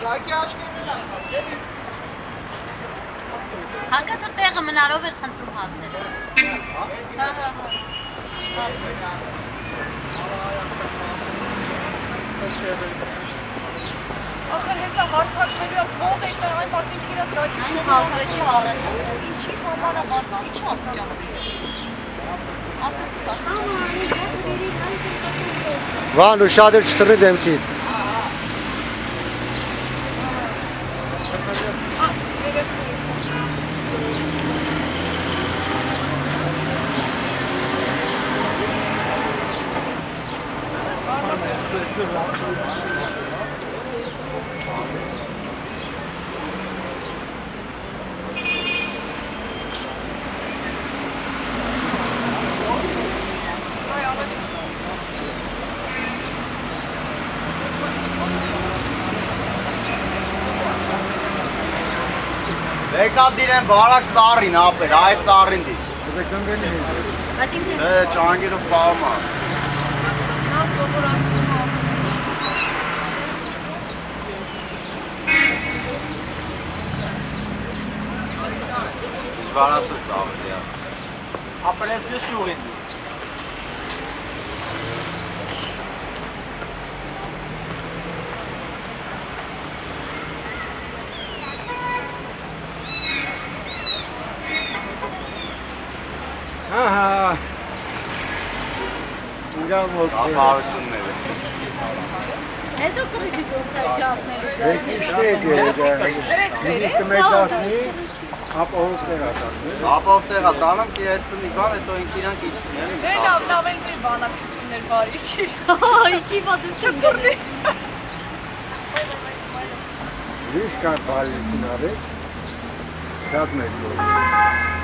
Զակի աչքերն են ակել։ Հանկատ տեղը մնարով էր խնդրում հասնել։ Ախր հեսա հարցակվելու է, թող եք այն մարդիկ իրա ձակի Այն խաղարեցի առած։ ինչի համար է մարդիկ, ինչի աստիճան։ Ասացի Վան ու շատ էր չտրի դեմքիդ։ Եկալ դիրեն բարակ ծառին ապեր, այդ ծառին դիր։ Բայց ինքը ճանգերով պահում է։ նա սովորացնում է։ Դժվարացը ծավելի է։ Ապր այսպես ճուղին։ Ահա։ Ինձ մոտ Ապարությունն է։ հետո կրիչից ոնց ասնելու։ Դեք կմեծացնի, ապահով տեղ ասացնի։ Ապով տեղա տանեմ կերցնի բան, հետո ինք իրանք իջսնի, էլի։ Դե լավ էլ մի բանակցություններ բարի չի։ Ինչի պատմություն։ Չփռնի։ Ինչ կար բարիություն արեց, շատ մեծ։